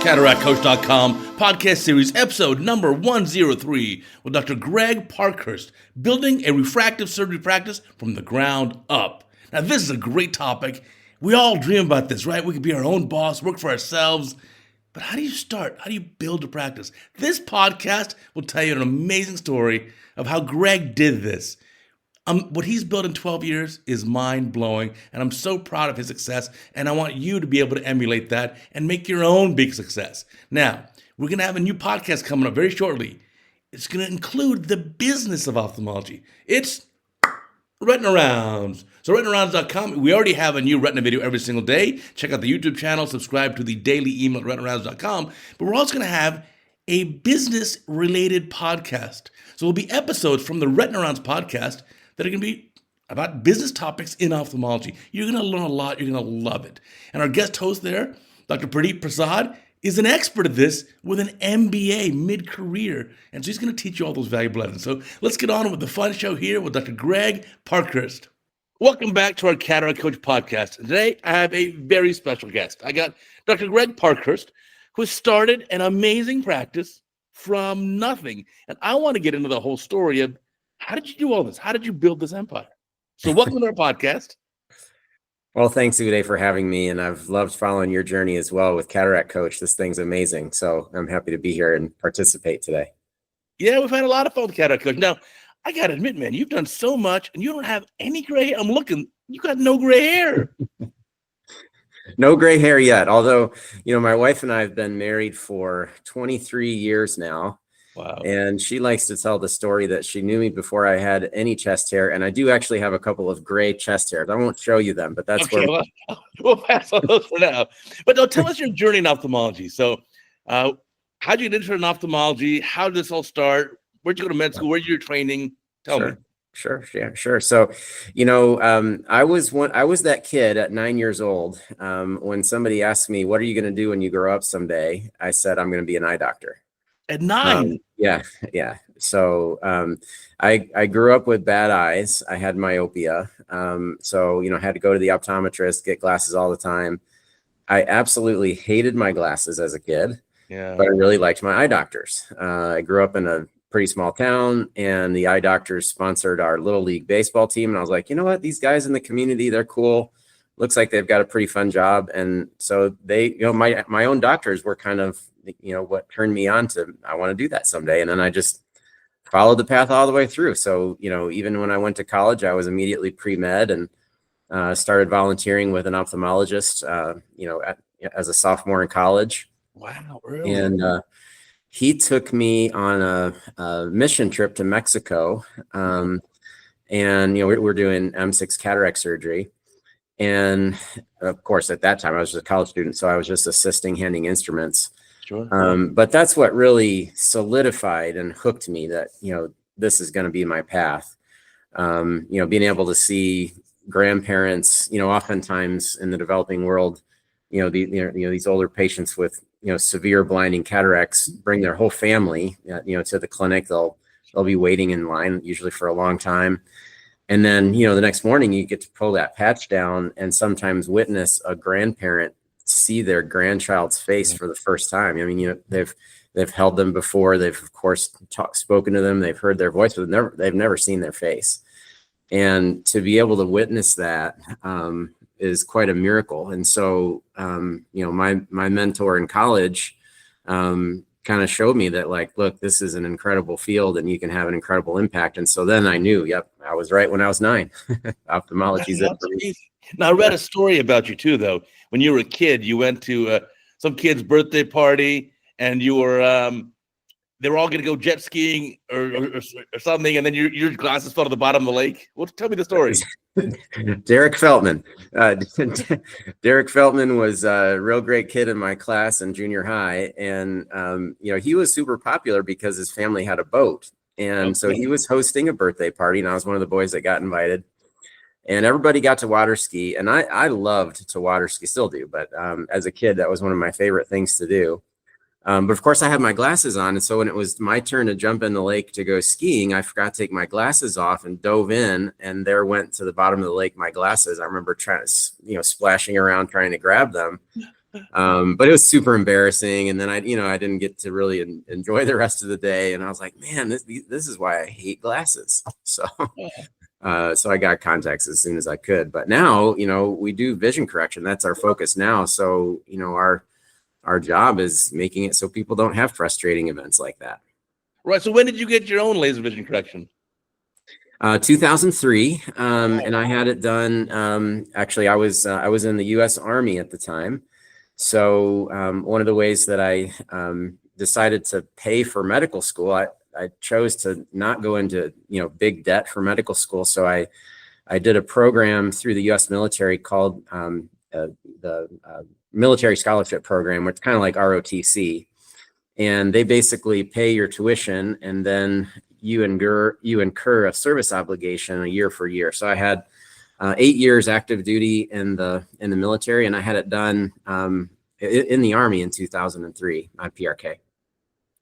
CataractCoach.com, podcast series, episode number 103, with Dr. Greg Parkhurst, building a refractive surgery practice from the ground up. Now, this is a great topic. We all dream about this, right? We could be our own boss, work for ourselves. But how do you start? How do you build a practice? This podcast will tell you an amazing story of how Greg did this. What he's built in 12 years is mind-blowing, and I'm so proud of his success, and I want you to be able to emulate that and make your own big success. Now, we're going to have a new podcast coming up very shortly. It's going to include the business of ophthalmology. It's Retina Rounds. So retinarounds.com, we already have a new retina video every single day. Check out the YouTube channel, subscribe to the daily email at retinarounds.com. But we're also going to have a business-related podcast. So there'll be episodes from the Retina Rounds podcast that are going to be about business topics in ophthalmology. You're going to learn a lot. You're going to love it. And our guest host there, Dr. Pradeep Prasad, is an expert at this with an MBA mid-career. And so he's going to teach you all those valuable lessons. So let's get on with the fun show here with Dr. Greg Parkhurst. Welcome back to our Cataract Coach podcast. Today, I have a very special guest. I got Dr. Greg Parkhurst, who started an amazing practice from nothing. And I want to get into the whole story of how did you do all this? How did you build this empire? So welcome to our podcast. Well, thanks, Uday, for having me. And I've loved following your journey as well with Cataract Coach. This thing's amazing. So I'm happy to be here and participate today. Yeah, we've had a lot of fun with Cataract Coach. Now, I got to admit, man, you've done so much and you don't have any gray hair. I'm looking, you got no gray hair. No gray hair yet. Although, my wife and I have been married for 23 years now. Wow. And she likes to tell the story that she knew me before I had any chest hair. And I do actually have a couple of gray chest hairs. I won't show you them, but that's okay, where we'll pass on those for now. But no, tell us your journey in ophthalmology. So how'd you get interested in ophthalmology? How did this all start? Where'd you go to med school? Where'd you do your training? Tell me. Sure. So, I was that kid at 9 years old. When somebody asked me, what are you going to do when you grow up someday? I said, I'm going to be an eye doctor. At 9? Yeah. So I grew up with bad eyes. I had myopia. So, I had to go to the optometrist, get glasses all the time. I absolutely hated my glasses as a kid, but I really liked my eye doctors. I grew up in a pretty small town, and the eye doctors sponsored our little league baseball team. And I was like, you know what? These guys in the community, they're cool. Looks like they've got a pretty fun job. And so they, my own doctors were kind of, what turned me on to, I want to do that someday. And then I just followed the path all the way through. So, even when I went to college, I was immediately pre-med and started volunteering with an ophthalmologist, as a sophomore in college. Wow. Really? And he took me on a mission trip to Mexico. And, we're doing M6 cataract surgery. And of course, at that time, I was just a college student. So I was just assisting, handing instruments. Sure. But that's what really solidified and hooked me that, this is going to be my path. Being able to see grandparents, oftentimes in the developing world, these older patients with, severe blinding cataracts bring their whole family, to the clinic. They'll be waiting in line usually for a long time. And then, the next morning you get to pull that patch down and sometimes witness a grandparent see their grandchild's face for the first time. I mean, they've held them before. They've of course spoken to them. They've heard their voice, but they've never seen their face. And to be able to witness that is quite a miracle. And so, my mentor in college kind of showed me that, like, look, this is an incredible field and you can have an incredible impact. And so then I knew, I was right when I was 9. Ophthalmology is it for me. Now, I read a story about you too, though. When you were a kid, you went to some kid's birthday party, and you were they were all going to go jet skiing or something, and then your glasses fell to the bottom of the lake. Well, tell me the story. Derek Feltman. Derek Feltman was a real great kid in my class in junior high, and he was super popular because his family had a boat, and so he was hosting a birthday party, and I was one of the boys that got invited. And everybody got to water ski, and I loved to water ski, still do, but as a kid, that was one of my favorite things to do. But of course, I had my glasses on, and so when it was my turn to jump in the lake to go skiing, I forgot to take my glasses off and dove in, and there went to the bottom of the lake my glasses. I remember trying to, splashing around trying to grab them. But it was super embarrassing. And then I didn't get to really enjoy the rest of the day. And I was like, man, this is why I hate glasses. So, so I got contacts as soon as I could. But now, we do vision correction. That's our focus now. So, our job is making it so people don't have frustrating events like that. Right. So when did you get your own laser vision correction? 2003, and I had it done. Actually, I was in the U.S. Army at the time. So one of the ways that I decided to pay for medical school, I chose to not go into big debt for medical school. So I did a program through the U.S. military called the Military Scholarship Program, which is kind of like ROTC, and they basically pay your tuition, and then you incur a service obligation a year for year. So I had 8 years active duty in the military, and I had it done in the Army in 2003 on PRK.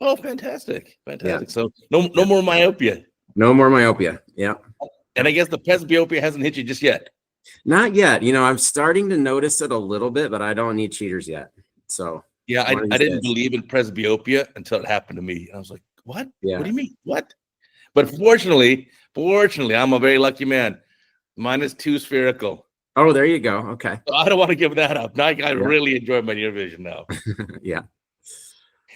Oh, fantastic! Yeah. So no more myopia. No more myopia. Yeah. And I guess the presbyopia hasn't hit you just yet. Not yet. I'm starting to notice it a little bit, but I don't need cheaters yet. So yeah, I didn't believe in presbyopia until it happened to me. I was like, what? Yeah. What do you mean? What? But fortunately, I'm a very lucky man. Mine is 2 spherical. Oh, there you go. Okay. So I don't want to give that up. Now I really enjoy my near vision now. Yeah.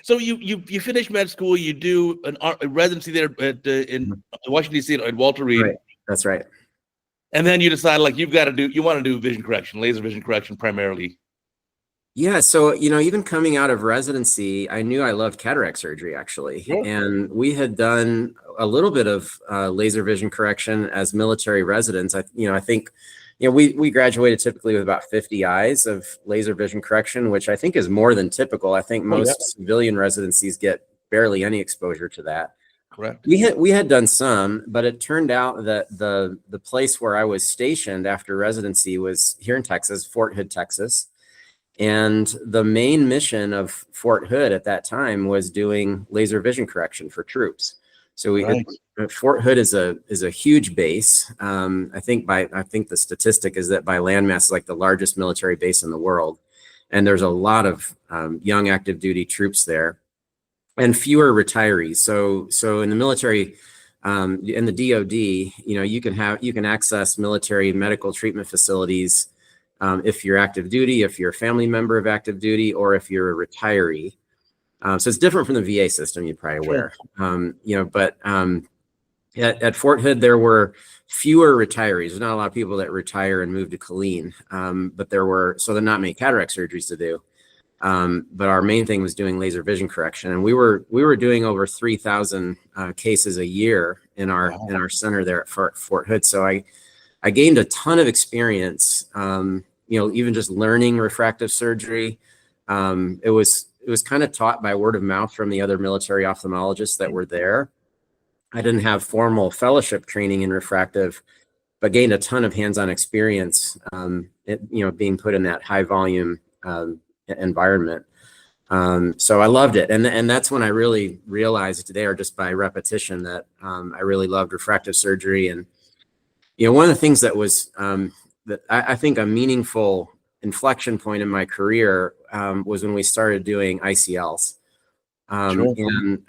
So you finish med school. You do a residency there in Washington D.C. at Walter Reed. Right. That's right. And then you decide you want to do vision correction, laser vision correction primarily. Yeah. So, even coming out of residency, I knew I loved cataract surgery, actually. Yeah. And we had done a little bit of laser vision correction as military residents. I think, we graduated typically with about 50 eyes of laser vision correction, which I think is more than typical. I think most civilian residencies get barely any exposure to that. Correct. We had done some, but it turned out that the place where I was stationed after residency was here in Texas, Fort Hood, Texas. And the main mission of Fort Hood at that time was doing laser vision correction for troops. So Fort Hood is a huge base. I think the statistic is that by landmass is like the largest military base in the world, and there's a lot of young active duty troops there, and fewer retirees. So in the military, in the DoD, you can access military medical treatment facilities. If you're active duty, if you're a family member of active duty, or if you're a retiree. So it's different from the VA system, you're probably aware. But at Fort Hood, there were fewer retirees. There's not a lot of people that retire and move to Killeen, but there were not many cataract surgeries to do. But our main thing was doing laser vision correction, and we were doing over 3,000 cases a year in our center there at Fort Hood. So I gained a ton of experience, even just learning refractive surgery. It was kind of taught by word of mouth from the other military ophthalmologists that were there. I didn't have formal fellowship training in refractive, but gained a ton of hands-on experience, being put in that high volume environment. So I loved it. And that's when I really realized there, just by repetition, that I really loved refractive surgery. And one of the things that was that I think a meaningful inflection point in my career was when we started doing ICLs. And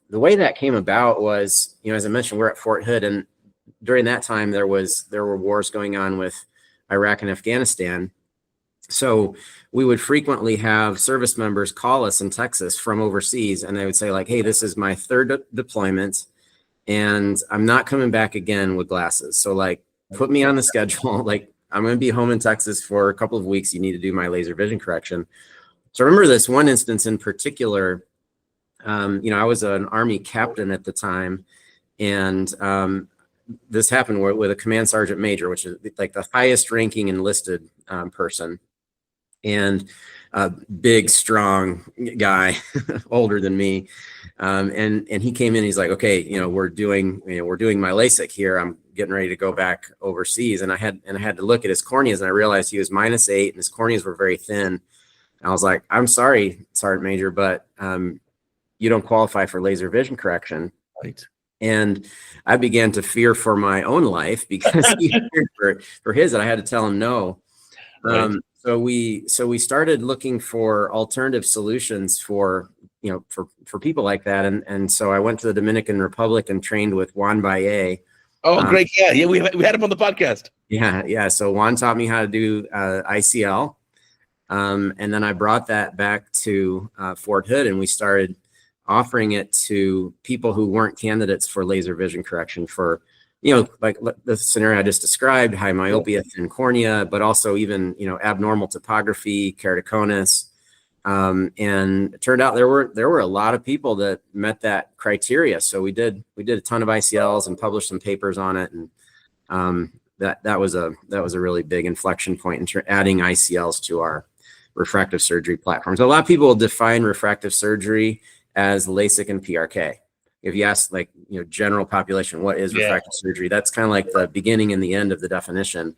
the way that came about was, as I mentioned, we're at Fort Hood, and during that time there were wars going on with Iraq and Afghanistan. So we would frequently have service members call us in Texas from overseas, and they would say hey, this is my third deployment, and I'm not coming back again with glasses. So put me on the schedule. I'm going to be home in Texas for a couple of weeks. You need to do my laser vision correction. So I remember this one instance in particular. I was an Army captain at the time, and this happened with a command sergeant major, which is the highest ranking enlisted person, and a big, strong guy, older than me. And he came in, he's like, okay, we're doing my LASIK here. I'm getting ready to go back overseas. And I had to look at his corneas, and I realized he was -8 and his corneas were very thin. And I was like, I'm sorry, Sergeant Major, but you don't qualify for laser vision correction. Right. And I began to fear for my own life, because he feared for his, and I had to tell him no. Right. So we started looking for alternative solutions for, for people like that. And so I went to the Dominican Republic and trained with Juan Valle. Oh, great. Yeah. We had him on the podcast. Yeah. So Juan taught me how to do ICL. And then I brought that back to Fort Hood, and we started offering it to people who weren't candidates for laser vision correction for, like the scenario I just described, high myopia, thin cornea, but also even, abnormal topography, keratoconus. And it turned out there were a lot of people that met that criteria. So we did a ton of ICLs and published some papers on it. And that was a really big inflection point in adding ICLs to our refractive surgery platform. So a lot of people define refractive surgery as LASIK and PRK. If you ask general population, what is refractive surgery? That's kind of like the beginning and the end of the definition.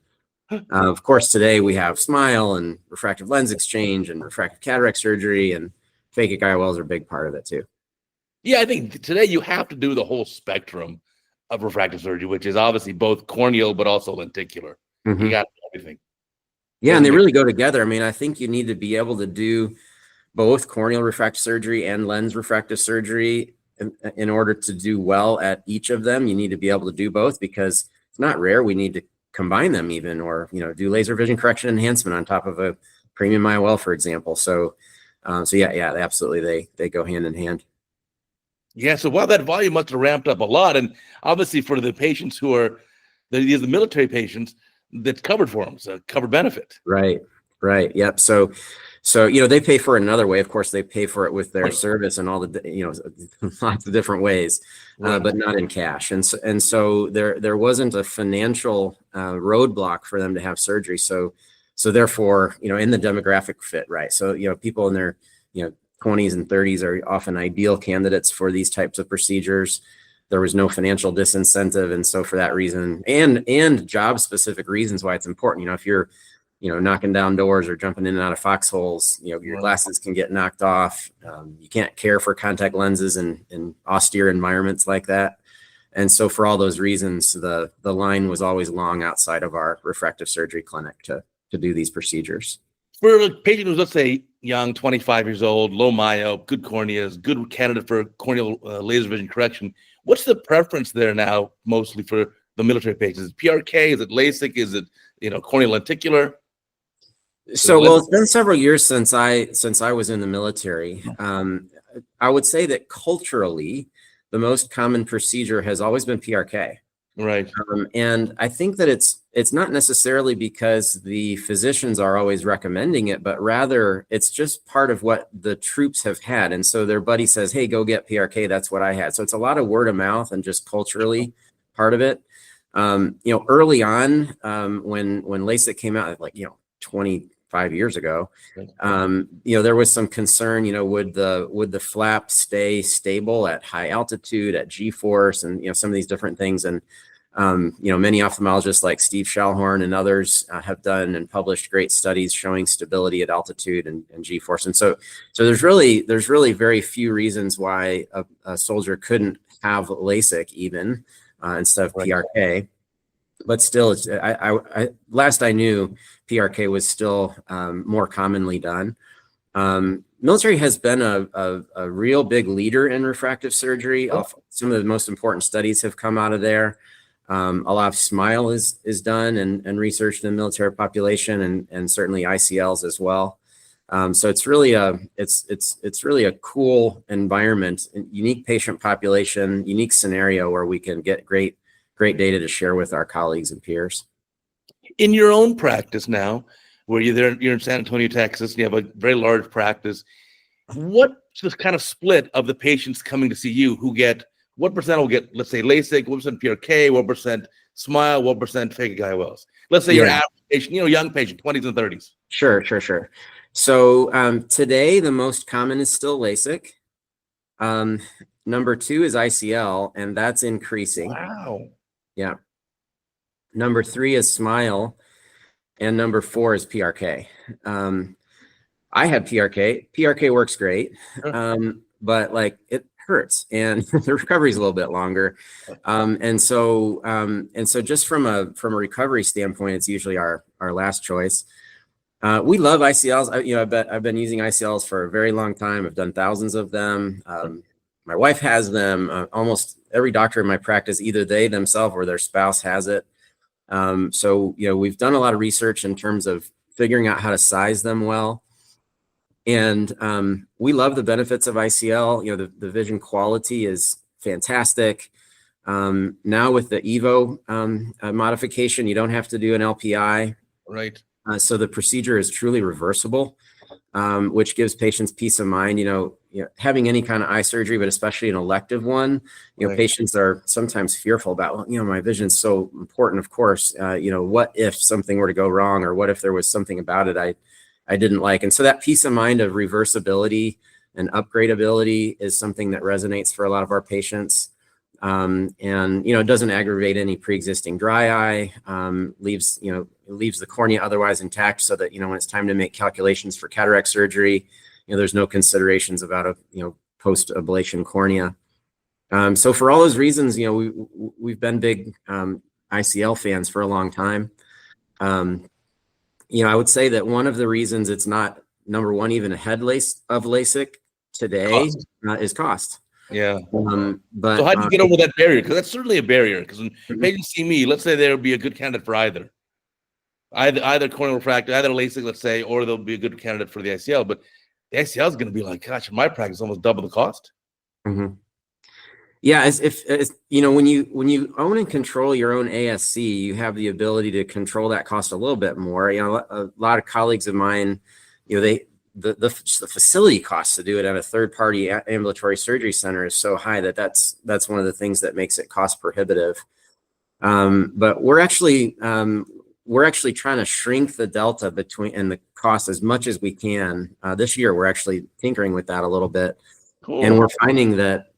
Of course, today we have SMILE and refractive lens exchange and refractive cataract surgery, and phakic IOLs are a big part of it too. Yeah, I think today you have to do the whole spectrum of refractive surgery, which is obviously both corneal but also lenticular. Mm-hmm. You got everything. Yeah, and they really go together. I mean, I think you need to be able to do both corneal refractive surgery and lens refractive surgery in order to do well at each of them. You need to be able to do both, because it's not rare we need to combine them even, or do laser vision correction enhancement on top of a premium IOL, for example. So yeah, absolutely, they go hand in hand. Yeah, so while that volume must have ramped up a lot, and obviously for the patients who are the military patients, that's covered for them, so covered benefit. Right. Yep. So they pay for it another way. Of course, they pay for it with their service and all the lots of different ways, but not in cash. And so there wasn't a financial roadblock for them to have surgery. So therefore, in the demographic fit, right? So people in their 20s and 30s are often ideal candidates for these types of procedures. There was no financial disincentive, and so for that reason, and job specific reasons why it's important. If you're knocking down doors or jumping in and out of foxholes, your glasses can get knocked off. You can't care for contact lenses in austere environments like that. And so for all those reasons, the line was always long outside of our refractive surgery clinic to do these procedures. For a patient who's, let's say, young, 25 years old, low myope, good corneas, good candidate for corneal laser vision correction, what's the preference there now mostly for the military patients? Is it PRK? Is it LASIK? Is it corneal lenticular? So, well, it's been several years since I was in the military. I would say that culturally, the most common procedure has always been PRK. Right. And I think that it's not necessarily because the physicians are always recommending it, but rather it's just part of what the troops have had. And so their buddy says, hey, go get PRK. That's what I had. So it's a lot of word of mouth and just culturally part of it. Early on, when LASIK came out, 25 years ago, there was some concern, would the flap stay stable at high altitude, at G-force, and, some of these different things. And, many ophthalmologists like Steve Schallhorn and others have done and published great studies showing stability at altitude and G-force. And so there's really very few reasons why a soldier couldn't have LASIK even instead of PRK. But still, I last I knew, PRK was still more commonly done. Military has been a real big leader in refractive surgery. Some of the most important studies have come out of there. A lot of SMILE is done and researched in the military population, and certainly ICLs as well. So it's really a cool environment, unique patient population, unique scenario where we can get great data to share with our colleagues and peers. In your own practice now, where you're in San Antonio, Texas, you have a very large practice, what's the kind of split of the patients coming to see you what percent will get, let's say, LASIK, what percent PRK, what percent SMILE, what percent phakic IOLs? Let's say your average patient, young patient, 20s and 30s. Sure. So today, the most common is still LASIK. Number 2 is ICL, and that's increasing. Wow. Yeah. Number 3 is SMILE, and number 4 is PRK. I had PRK. PRK works great, but it hurts, and the recovery is a little bit longer. And so just from a recovery standpoint, it's usually our last choice. We love ICLs. I've been using ICLs for a very long time. I've done thousands of them. My wife has them. Almost every doctor in my practice, either they themselves or their spouse has it. So we've done a lot of research in terms of figuring out how to size them well. And we love the benefits of ICL. The vision quality is fantastic. Now with the Evo modification, you don't have to do an LPI. Right. So the procedure is truly reversible, which gives patients peace of mind. Having any kind of eye surgery, but especially an elective one, Right. patients are sometimes fearful about, my vision's so important, of course. What if something were to go wrong, or what if there was something about it I didn't like? And so that peace of mind of reversibility and upgradability is something that resonates for a lot of our patients. And it doesn't aggravate any pre-existing dry eye, leaves the cornea otherwise intact, so that when it's time to make calculations for cataract surgery, there's no considerations about a post-ablation cornea. So for all those reasons, we've been big ICL fans for a long time. I would say that one of the reasons it's not number one even ahead of LASIK today is cost. Yeah. But so how do you get over that barrier? Because that's certainly a barrier. Because when patients see me, let's say there would be a good candidate for either corneal refractive, either LASIK, let's say, or they'll be a good candidate for the ICL. But the ICL is going to be like, gosh, in my practice, almost double the cost. Mm-hmm. Yeah, as when you own and control your own ASC, you have the ability to control that cost a little bit more. A lot of colleagues of mine, the facility costs to do it at a third-party ambulatory surgery center is so high that's one of the things that makes it cost prohibitive. But we're actually trying to shrink the delta between and the cost as much as we can. This year, we're actually tinkering with that a little bit. Cool. And we're finding that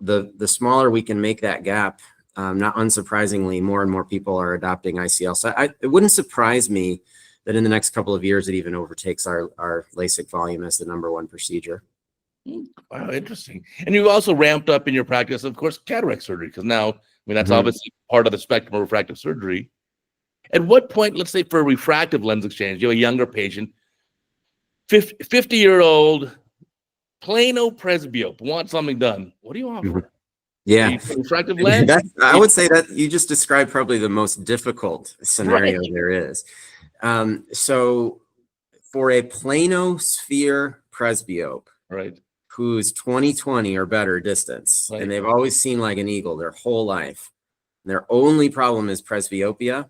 the smaller we can make that gap, not unsurprisingly, more and more people are adopting ICL. So it wouldn't surprise me that in the next couple of years, it even overtakes our LASIK volume as the number one procedure. Wow, interesting. And you also ramped up in your practice, of course, cataract surgery, because now, that's obviously part of the spectrum of refractive surgery. At what point, let's say for a refractive lens exchange, you have a younger patient, 50-year-old, plano presbyope, want something done. What do you offer? Yeah. Refractive lens? I would say that you just described probably the most difficult scenario there is. So for a plano sphere presbyope, right, who's 20/20 or better distance, and they've always seen like an eagle their whole life, their only problem is presbyopia,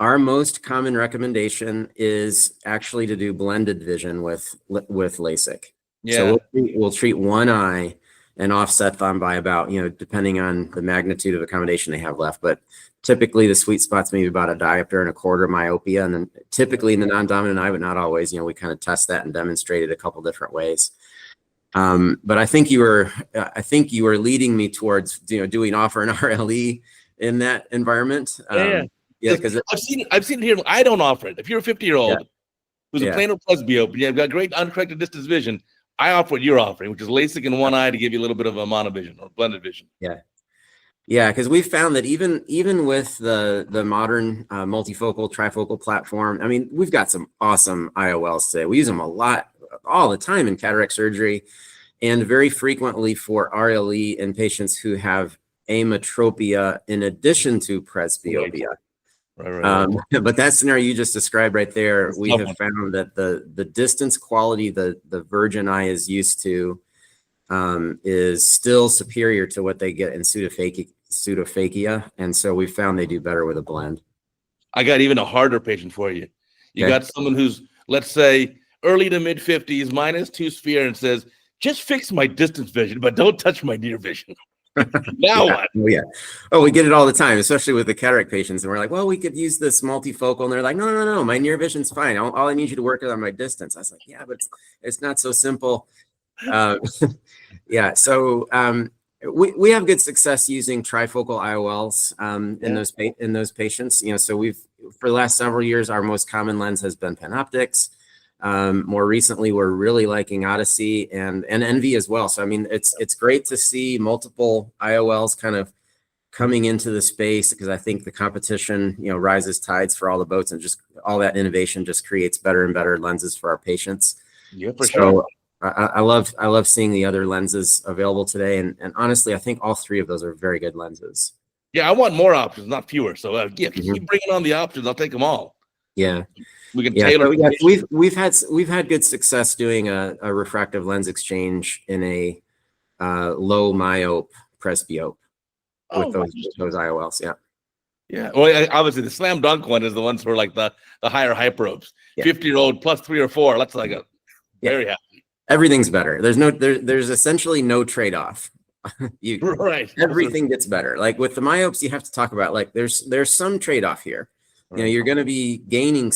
our most common recommendation is actually to do blended vision with LASIK. Yeah. So we'll treat one eye and offset them by about, depending on the magnitude of accommodation they have left. But typically the sweet spot's maybe about a diopter and a quarter myopia. And then typically in the non-dominant eye, but not always, we kind of test that and demonstrate it a couple different ways. But I think you were leading me towards, doing offer an RLE in that environment. Yeah, because I've seen it here. I don't offer it. If you're a 50-year-old who's a plano presbyope, you've got great uncorrected distance vision, I offer what you're offering, which is LASIK in one eye to give you a little bit of a monovision or blended vision. Yeah, because we've found that even with the modern multifocal, trifocal platform, we've got some awesome IOLs today. We use them a lot, all the time in cataract surgery, and very frequently for RLE in patients who have ametropia in addition to presbyopia. Right. But that scenario you just described right there, we have found that the distance quality the virgin eye is used to is still superior to what they get in pseudophakia. And so we found they do better with a blend. I got even a harder patient for you. You got someone who's, let's say, early to mid 50s, -2 sphere, and says, just fix my distance vision, but don't touch my near vision. Now what? Oh, we get it all the time, especially with the cataract patients. And we're like, well, we could use this multifocal. And they're like, no, my near vision's fine. All I need you to work on my distance. I was like, yeah, but it's not so simple. So we have good success using trifocal IOLs in those patients. So we've, for the last several years, our most common lens has been Panoptix. More recently, we're really liking Odyssey and Envy as well. So, it's great to see multiple IOLs kind of coming into the space, because I think the competition, rises tides for all the boats, and just all that innovation just creates better and better lenses for our patients. Yeah, for sure. I love seeing the other lenses available today, and honestly, I think all three of those are very good lenses. Yeah, I want more options, not fewer. So if you Mhm. keep bringing on the options, I'll take them all. Yeah. We can Yeah, tailor. so, yeah, we've had good success doing a refractive lens exchange in a low myope presbyope with Oh, those IOLs. Yeah. yeah. Well, obviously the slam dunk one is the ones for like the higher hyperopes. Yeah. 50-year-old plus 3 or 4. That's like a very happy. Everything's better. There's essentially no trade-off. Right. Everything gets better. Like with the myopes, you have to talk about, like, there's some trade-off here. Right. You're going to be gaining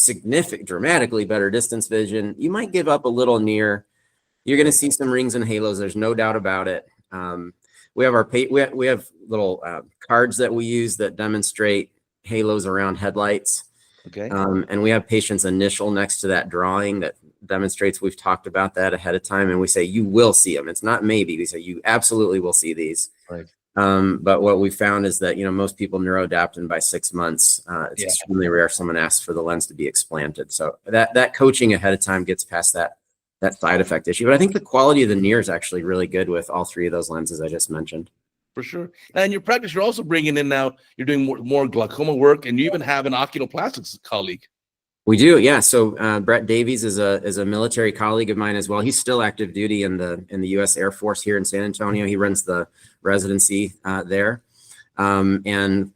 dramatically better distance vision. You might give up a little near. You're going to see some rings and halos. There's no doubt about it. We have little cards that we use that demonstrate halos around headlights. Okay. And we have patients initial next to that drawing that demonstrates we've talked about that ahead of time, and we say you will see them. It's not maybe. We say you absolutely will see these. Right. But what we found is that most people neuroadapt, and by 6 months, it's extremely rare someone asks for the lens to be explanted. So that coaching ahead of time gets past that side effect issue. But I think the quality of the near is actually really good with all three of those lenses I just mentioned. For sure. And in your practice, you're also bringing in now, you're doing more glaucoma work, and you even have an oculoplastics colleague. We do, yeah. So Brett Davies is a military colleague of mine as well. He's still active duty in the U.S. Air Force here in San Antonio. He runs the residency there, and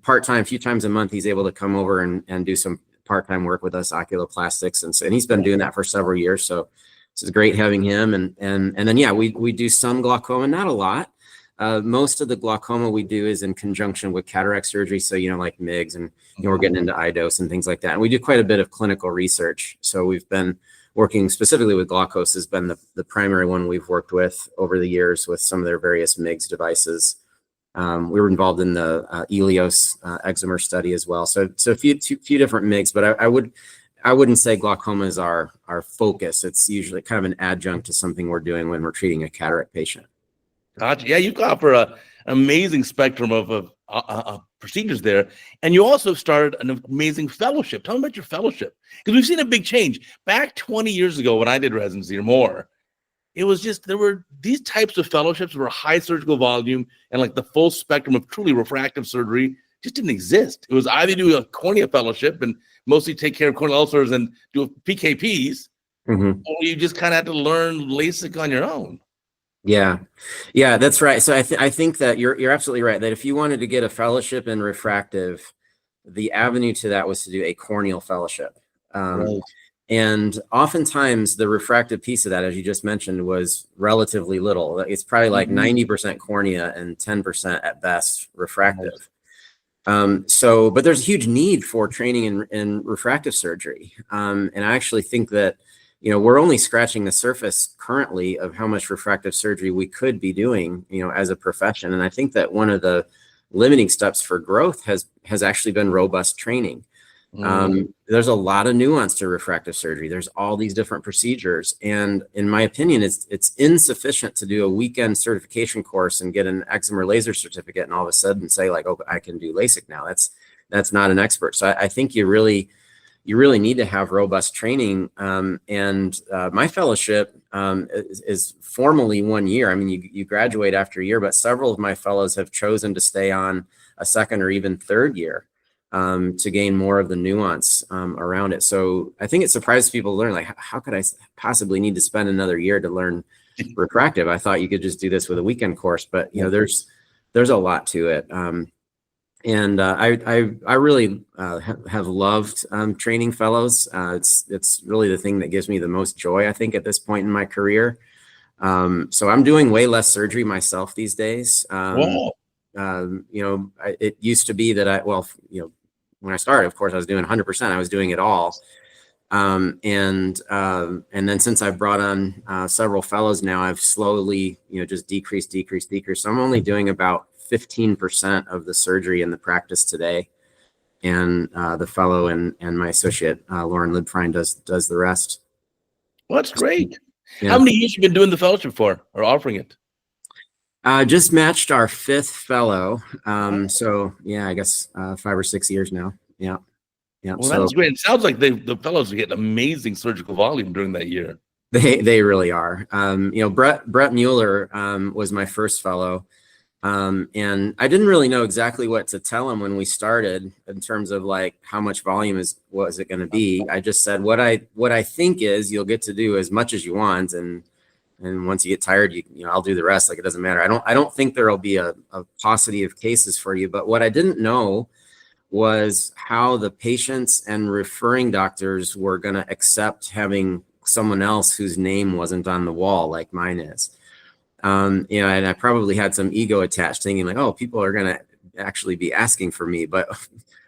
part-time, a few times a month, he's able to come over and do some part-time work with us, oculoplastics, and he's been doing that for several years. So it's great having him. And then we do some glaucoma, not a lot. Most of the glaucoma we do is in conjunction with cataract surgery. So, like MIGS, and we're getting into iDose and things like that. And we do quite a bit of clinical research. So we've been working specifically with glaukos, has been the primary one we've worked with over the years with some of their various MIGS devices. We were involved in the Elios eczema study as well. So a few different MIGS, but I wouldn't say glaucoma is our focus. It's usually kind of an adjunct to something we're doing when we're treating a cataract patient. Gotcha. Yeah, you offer an amazing spectrum of procedures there. And you also started an amazing fellowship. Tell me about your fellowship. Because we've seen a big change. Back 20 years ago when I did residency or more, it was just, there were these types of fellowships were high surgical volume, and like the full spectrum of truly refractive surgery just didn't exist. It was either do a cornea fellowship and mostly take care of corneal ulcers and do PKPs, or you just kind of had to learn LASIK on your own. Yeah, that's right. So I think that you're absolutely right, that if you wanted to get a fellowship in refractive, the avenue to that was to do a corneal fellowship. Right. And oftentimes the refractive piece of that, as you just mentioned, was relatively little. It's probably like 90% cornea and 10% at best refractive. But there's a huge need for training in refractive surgery. And I actually think that we're only scratching the surface currently of how much refractive surgery we could be doing, as a profession. And I think that one of the limiting steps for growth has actually been robust training. There's a lot of nuance to refractive surgery. There's all these different procedures. And in my opinion, it's insufficient to do a weekend certification course and get an eczema laser certificate and all of a sudden say like, oh, I can do LASIK now. That's not an expert. So I think you really need to have robust training. And my fellowship is formally 1 year. I mean, you graduate after a year, but several of my fellows have chosen to stay on a second or even third year to gain more of the nuance around it. So I think it surprises people to learn, like, how could I possibly need to spend another year to learn refractive? I thought you could just do this with a weekend course, but there's a lot to it. And I really have loved training fellows. It's really the thing that gives me the most joy, I think, at this point in my career. So I'm doing way less surgery myself these days. It used to be that when I started, of course, I was doing 100%. I was doing it all. And then since I've brought on several fellows now, I've slowly, just decreased. So I'm only doing about 15% of the surgery in the practice today. And the fellow and my associate, Lauren Libfrein, does the rest. Well, that's great. Yeah. How many years have you been doing the fellowship for, or offering it? Just matched our 5th fellow. Oh, So yeah, I guess 5 or 6 years now. Yeah. Yeah. well, So that's great. It sounds like the fellows are getting amazing surgical volume during that year. they really are. Brett Mueller was my first fellow. And I didn't really know exactly what to tell him when we started in terms of like how much volume was it going to be. I just said what I think is you'll get to do as much as you want, and once you get tired, I'll do the rest. Like, it doesn't matter. I don't think there'll be a paucity of cases for you. But what I didn't know was how the patients and referring doctors were going to accept having someone else whose name wasn't on the wall like mine is. And I probably had some ego attached, thinking like, oh, people are going to actually be asking for me. But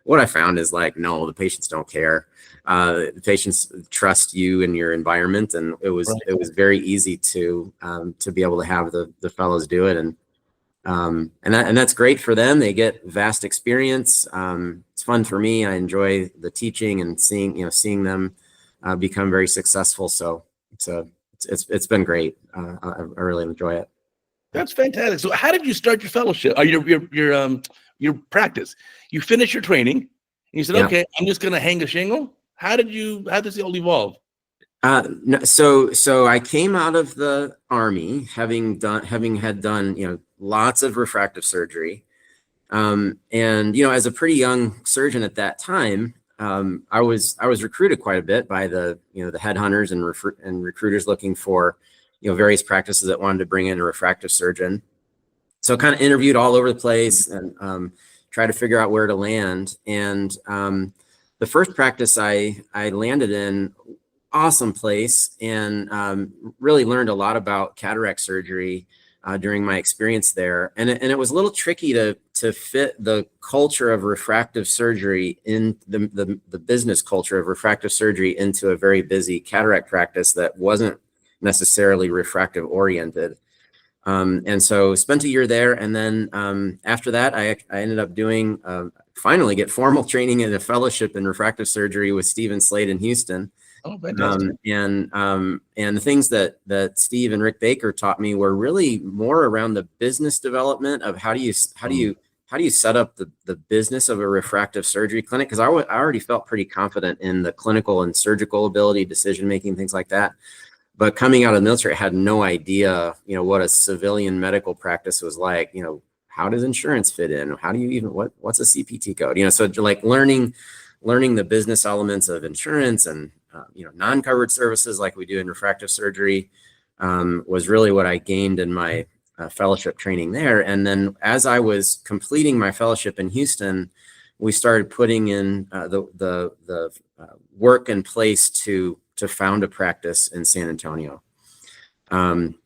what I found is like, no, the patients don't care. The patients trust you and your environment, and it was very easy to be able to have the fellows do it, and that's great for them. They get vast experience. It's fun for me. I enjoy the teaching and seeing them become very successful. So it's been great. I really enjoy it. That's fantastic. So, how did you start your fellowship? Your practice? You finished your training, and you said, Yeah. "Okay, I'm just going to hang a shingle." How did this all evolve? No, so I came out of the Army having had done lots of refractive surgery, and as a pretty young surgeon at that time, I was recruited quite a bit by the headhunters and recruiters looking for various practices that wanted to bring in a refractive surgeon. So kind of interviewed all over the place and tried to figure out where to land. And the first practice I landed in, awesome place, and really learned a lot about cataract surgery during my experience there. And it was a little tricky to fit the culture of refractive surgery in the business culture of refractive surgery into a very busy cataract practice that wasn't necessarily refractive oriented. And so spent a year there. And then after that, I ended up doing finally get formal training in a fellowship in refractive surgery with Steve Slade in Houston. Oh, fantastic. And the things that Steve and Rick Baker taught me were really more around the business development of how do you set up the business of a refractive surgery clinic? Because I already felt pretty confident in the clinical and surgical ability, decision making, things like that. But coming out of the military, I had no idea, what a civilian medical practice was like. How does insurance fit in? How do you even what's a CPT code? So like learning the business elements of insurance and non-covered services like we do in refractive surgery was really what I gained in my fellowship training there. And then as I was completing my fellowship in Houston, we started putting in the work in place to found a practice in San Antonio. And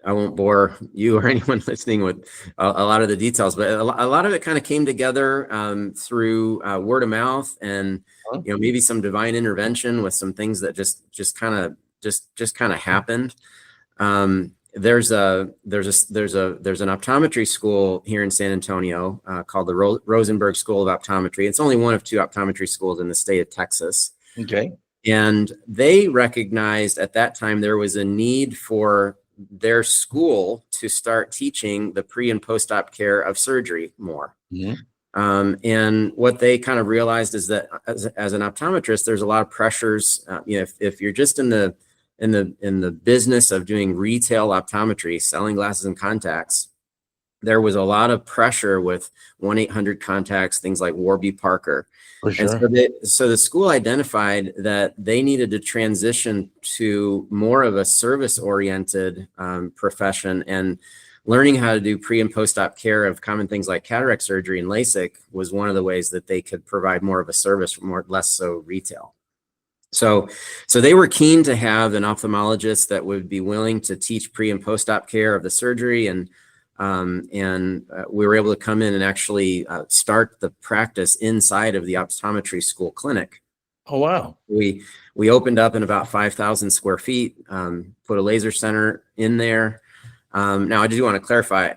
I won't bore you or anyone listening with a lot of the details, but a lot of it kind of came together through word of mouth and maybe some divine intervention with some things that just kind of happened. There's an optometry school here in San Antonio called the Rosenberg School of Optometry. It's only one of 2 optometry schools in the state of Texas. Okay. And they recognized at that time there was a need for their school to start teaching the pre and post-op care of surgery more. Mm-hmm. And what they kind of realized is that as an optometrist, there's a lot of pressures. If you're just in the business of doing retail optometry, selling glasses and contacts, there was a lot of pressure with 1-800 contacts, things like Warby Parker. For sure. And so the school identified that they needed to transition to more of a service-oriented profession, and learning how to do pre and post-op care of common things like cataract surgery and LASIK was one of the ways that they could provide more of a service, less so retail. So they were keen to have an ophthalmologist that would be willing to teach pre and post-op care of the surgery, and we were able to come in and actually start the practice inside of the optometry school clinic. Oh, wow. We opened up in about 5,000 square feet, put a laser center in there, Now, I do want to clarify,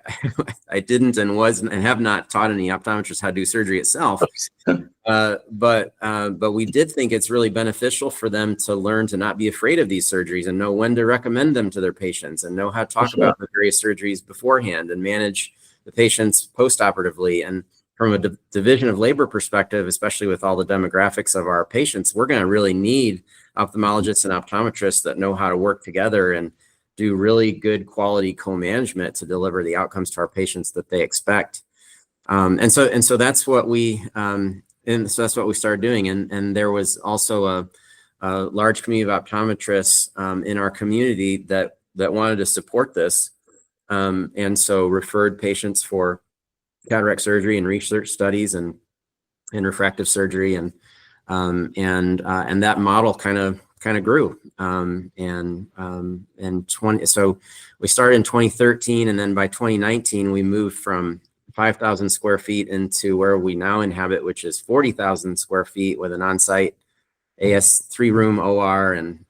I didn't and have not taught any optometrists how to do surgery itself. But we did think it's really beneficial for them to learn to not be afraid of these surgeries and know when to recommend them to their patients and know how to talk about the various surgeries beforehand and manage the patients postoperatively. And from a division of labor perspective, especially with all the demographics of our patients, we're going to really need ophthalmologists and optometrists that know how to work together and do really good quality co-management to deliver the outcomes to our patients that they expect. And so that's what we that's what we started doing. And there was also a large community of optometrists in our community that wanted to support this, and so referred patients for cataract surgery and research studies and refractive surgery, and that model kind of grew. So we started in 2013, and then by 2019 we moved from 5,000 square feet into where we now inhabit, which is 40,000 square feet with an on-site AS 3-room OR and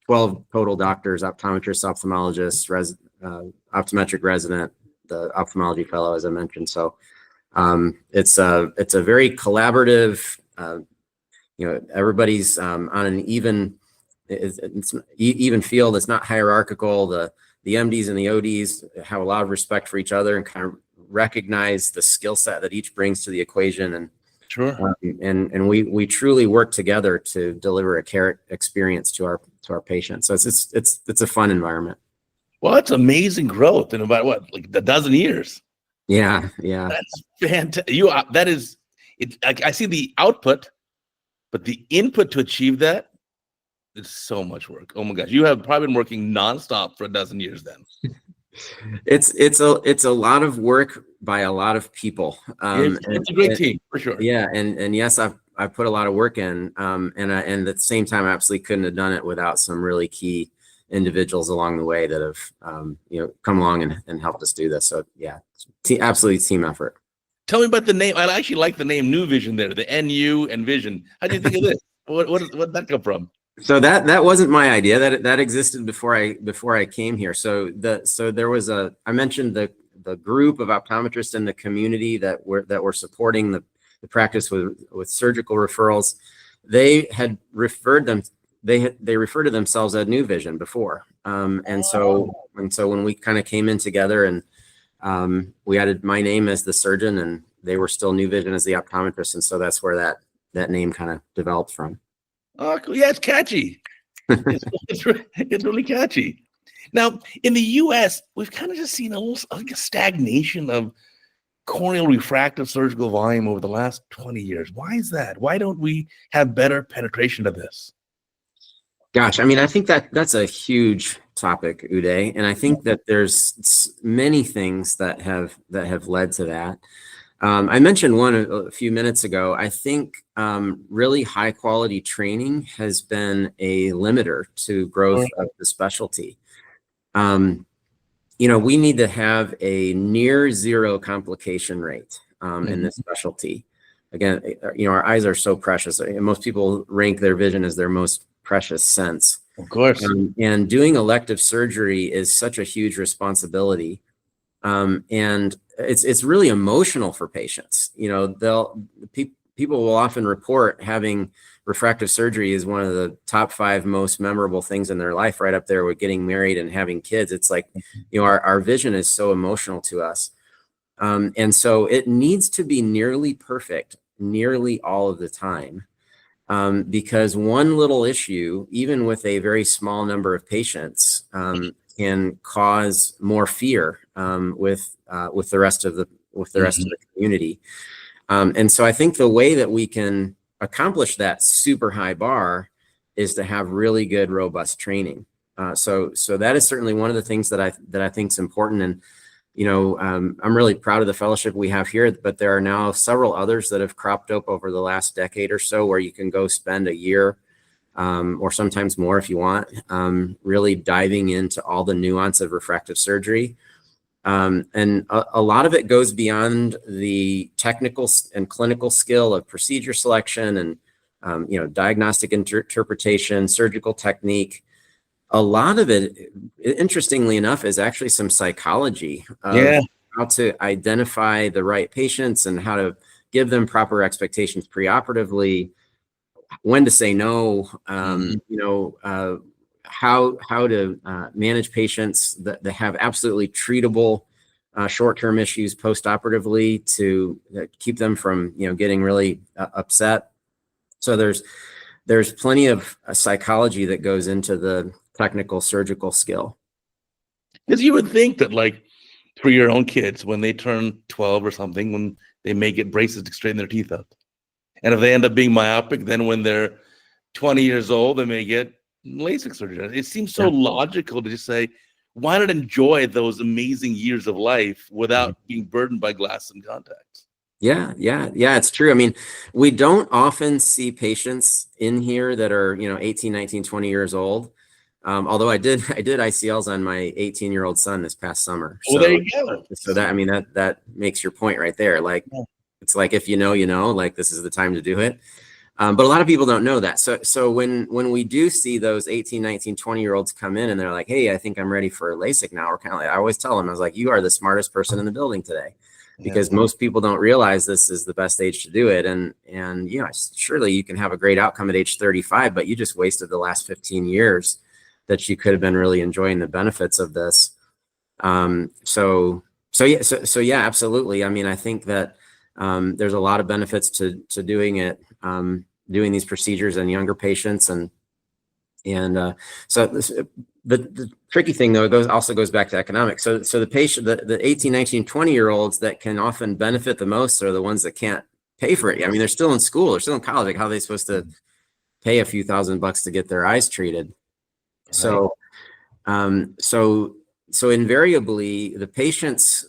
12 total doctors, optometrists, ophthalmologists, optometric resident, the ophthalmology fellow, as I mentioned. So it's a very collaborative, everybody's on an even field. It's not hierarchical. The MDs and the ODs have a lot of respect for each other and kind of recognize the skill set that each brings to the equation. And and we truly work together to deliver a care experience to our patients. So it's a fun environment. Well, it's amazing growth in about like a dozen years. Yeah. That's fantastic. That is it. I see the output, but the input to achieve that is so much work. Oh my gosh, you have probably been working nonstop for a dozen years then. It's a lot of work by a lot of people. It's a great team for sure. Yeah, and yes, I've put a lot of work in, and at the same time, I absolutely couldn't have done it without some really key individuals along the way that have come along and helped us do this. So yeah, absolutely team effort. Tell me about the name. I actually like the name New Vision there, the NU and Vision. How do you think of this? What did that come from? So that wasn't my idea. That existed before I came here. So there was I mentioned the group of optometrists in the community that were supporting the practice with surgical referrals. They had referred to themselves as New Vision before. And so when we kind of came in together and we added my name as the surgeon, and they were still New Vision as the optometrist, and so that's where that name kind of developed from. Oh, cool. Yeah, it's catchy. It's really catchy. Now, in the U.S., we've kind of just seen a stagnation of corneal refractive surgical volume over the last 20 years. Why is that? Why don't we have better penetration of this? Gosh, I mean, I think that's a huge topic, Uday, and I think that there's many things that have led to that. I mentioned one a few minutes ago. I think really high quality training has been a limiter to growth of the specialty. We need to have a near zero complication rate in this specialty. Again, our eyes are so precious. Most people rank their vision as their most precious sense. Of course. And doing elective surgery is such a huge responsibility. And it's really emotional for patients. People will often report having refractive surgery is one of the top 5 most memorable things in their life, right up there with getting married and having kids. It's like, our vision is so emotional to us. And so it needs to be nearly perfect, nearly all of the time. Because one little issue, even with a very small number of patients, can cause more fear with the rest of the community. And so I think the way that we can accomplish that super high bar is to have really good, robust training. So that is certainly one of the things that I think is important. And I'm really proud of the fellowship we have here, but there are now several others that have cropped up over the last decade or so, where you can go spend a year or sometimes more if you want, really diving into all the nuance of refractive surgery. And a lot of it goes beyond the technical and clinical skill of procedure selection and, diagnostic interpretation, surgical technique. A lot of it, interestingly enough, is actually some psychology of Yeah. how to identify the right patients and how to give them proper expectations preoperatively, when to say no, how to manage patients that have absolutely treatable short-term issues postoperatively to keep them from getting really upset. So there's plenty of psychology that goes into the technical surgical skill. Because you would think that, like, for your own kids, when they turn 12 or something, when they may get braces to straighten their teeth out. And if they end up being myopic, then when they're 20 years old, they may get LASIK surgery. It seems so logical to just say, why not enjoy those amazing years of life without being burdened by glasses and contacts? Yeah, it's true. I mean, we don't often see patients in here that are, 18, 19, 20 years old. Although I did ICLs on my 18-year-old son this past summer. Well, there you go. So that, I mean, that makes your point right there. Like, it's like, if like, this is the time to do it. But a lot of people don't know that. So when we do see those 18, 19, 20-year-olds come in and they're like, hey, I think I'm ready for LASIK now, we're kind of like, I always tell them, I was like, you are the smartest person in the building today. Because most people don't realize this is the best age to do it. And surely you can have a great outcome at age 35, but you just wasted the last 15 years that you could have been really enjoying the benefits of this. So yeah, absolutely. I mean, I think that there's a lot of benefits to doing it, doing these procedures in younger patients. The tricky thing, though, also goes back to economics. So the patient, the 18, 19, 20-year-olds that can often benefit the most are the ones that can't pay for it. I mean, they're still in school, they're still in college. Like, how are they supposed to pay a few $1,000s to get their eyes treated? Right. So invariably, the patients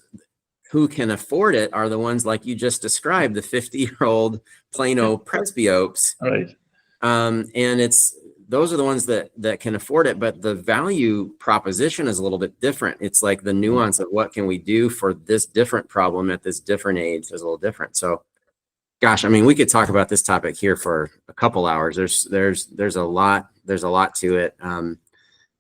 who can afford it are the ones like you just described, the 50-year-old Plano presbyopes. Right. And those are the ones that can afford it, but the value proposition is a little bit different. It's like the nuance of what can we do for this different problem at this different age is a little different. So, gosh, I mean, we could talk about this topic here for a couple hours. There's a lot to it.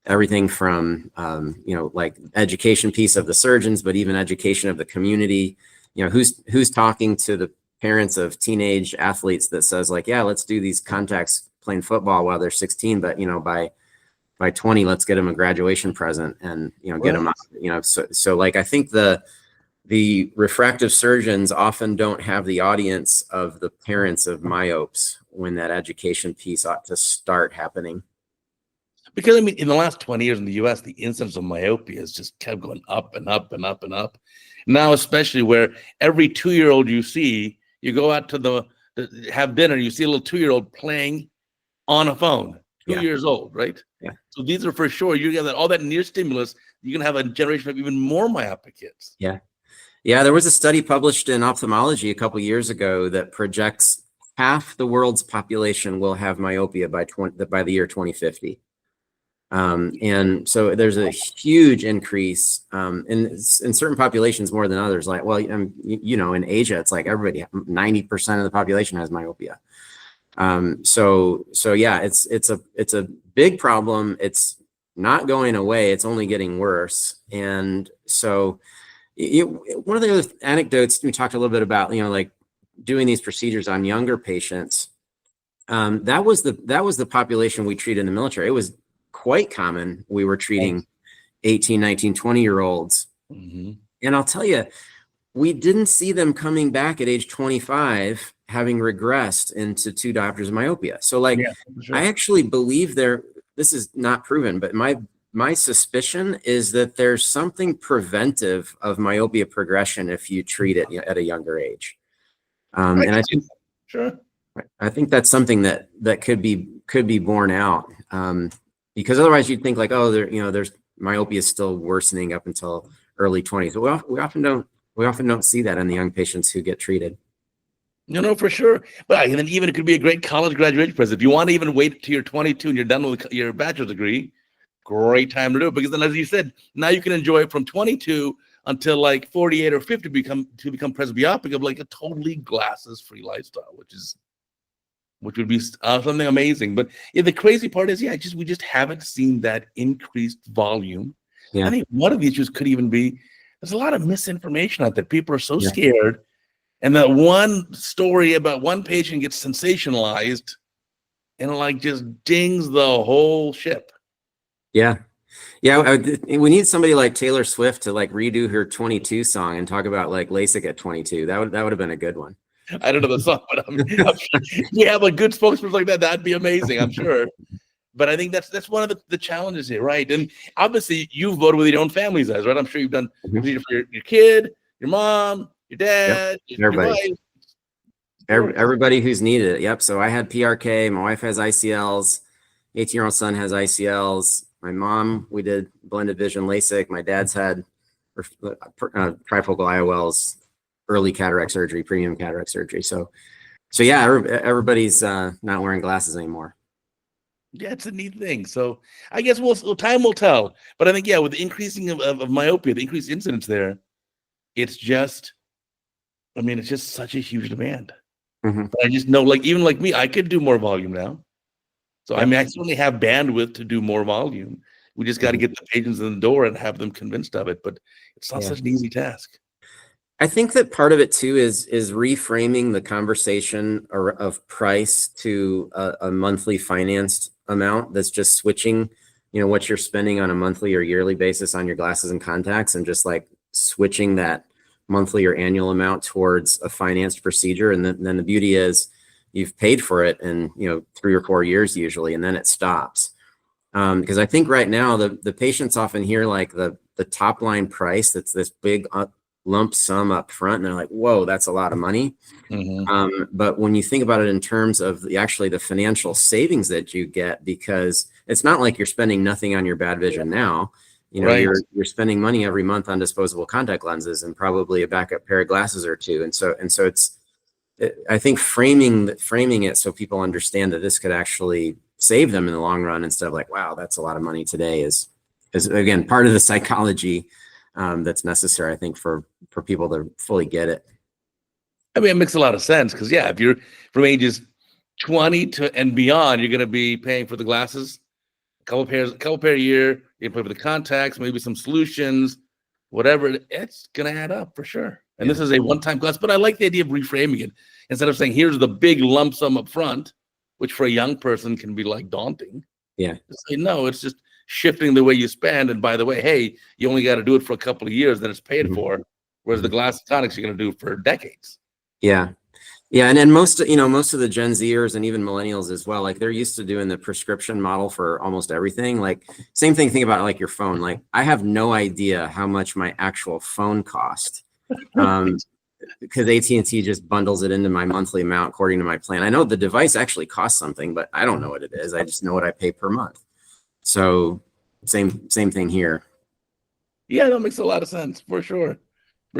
Everything from like education piece of the surgeons, but even education of the community. Who's talking to the parents of teenage athletes that says, like, yeah, let's do these contacts playing football while they're 16, but by 20, let's get them a graduation present and get them out. So like, I think the refractive surgeons often don't have the audience of the parents of myopes when that education piece ought to start happening. Because, I mean, in the last 20 years in the US, the incidence of myopia has just kept going up and up and up and up. Now, especially where every 2-year-old you see, you go out to have dinner, you see a little 2-year-old playing on a phone, 2 years old, right? Yeah. So these are for sure, you get all that near stimulus, you're gonna have a generation of even more myopic kids. Yeah. There was a study published in Ophthalmology a couple years ago that projects half the world's population will have myopia by the year 2050. And so there's a huge increase in certain populations more than others. Like, well, in Asia, it's like everybody, 90% of the population has myopia. So yeah, it's a big problem. It's not going away. It's only getting worse. And so one of the other anecdotes we talked a little bit about, like doing these procedures on younger patients. That was the population we treated in the military. It was quite common. We were treating 18, 19, 20-year-olds. Mm-hmm. And I'll tell you, we didn't see them coming back at age 25 having regressed into 2 diopters of myopia. So like, sure. I actually believe this is not proven, but my suspicion is that there's something preventive of myopia progression if you treat it at a younger age. And I think that's something that could be borne out. Because otherwise you'd think like, oh, there's myopia is still worsening up until early 20s. But we often don't see that in the young patients who get treated. No, for sure. But then even it could be a great college graduation present. If you want to even wait till you're 22 and you're done with your bachelor's degree, great time to do it. Because then, as you said, now you can enjoy it from 22 until like 48 or 50 become presbyopic of like a totally glasses-free lifestyle, which is which would be something amazing. But yeah, the crazy part is, we just haven't seen that increased volume. Yeah. I think one of the issues could even be there's a lot of misinformation out there. People are so Yeah. scared, and that one story about one patient gets sensationalized, and it like just dings the whole ship. Yeah. Yeah, we need somebody like Taylor Swift to like redo her 22 song and talk about like LASIK at 22. That would have been a good one. I don't know the song, but I'm sure we have a good spokesperson like that. That'd be amazing, I'm sure. But I think that's one of the challenges here, right? And obviously, you've voted with your own family size, right? I'm sure you've done procedure for your kid, your mom, your dad, your wife. Everybody who's needed it. Yep. So I had PRK. My wife has ICLs. 18-year-old son has ICLs. My mom, we did blended vision LASIK. My dad's had trifocal IOLs, early cataract surgery, premium cataract surgery. So yeah, everybody's not wearing glasses anymore. Yeah, it's a neat thing. So I guess time will tell. But I think, with the increasing of myopia, the increased incidence there, it's just such a huge demand. Mm-hmm. But I just know, even like me, I could do more volume now. So I certainly have bandwidth to do more volume. We just got to get the patients in the door and have them convinced of it. But it's not such an easy task. I think that part of it too is reframing the conversation of price to a monthly financed amount that's just switching, what you're spending on a monthly or yearly basis on your glasses and contacts, and just like switching that monthly or annual amount towards a financed procedure. And then the beauty is you've paid for it in 3 or 4 years usually, and then it stops. Because I think right now the patients often hear like the top line price, that's this big lump sum up front, and they're like, whoa, that's a lot of money. But when you think about it in terms of the financial savings that you get, because it's not like you're spending nothing on your bad vision now, you're spending money every month on disposable contact lenses and probably a backup pair of glasses or two. And so I think framing it so people understand that this could actually save them in the long run, instead of like, wow, that's a lot of money today, is again part of the psychology that's necessary, I think, for people to fully get it. I mean, it makes a lot of sense because if you're from ages 20 and beyond, you're going to be paying for the glasses, a couple pair a year. You pay for the contacts, maybe some solutions, whatever. It's going to add up for sure. And this is a one-time cost, but I like the idea of reframing it instead of saying, here's the big lump sum up front, which for a young person can be like daunting. Yeah. Say, no, it's just shifting the way you spend. And by the way, hey, you only got to do it for a couple of years, then it's paid for. Whereas the glass tonics you're going to do for decades. Yeah. Yeah. And then most of the Gen Zers and even millennials as well, like they're used to doing the prescription model for almost everything. Like same thing, think about like your phone. Like I have no idea how much my actual phone cost. Because AT&T just bundles it into my monthly amount according to my plan. I know the device actually costs something, but I don't know what it is. I just know what I pay per month. So same thing here. Yeah, that makes a lot of sense for sure.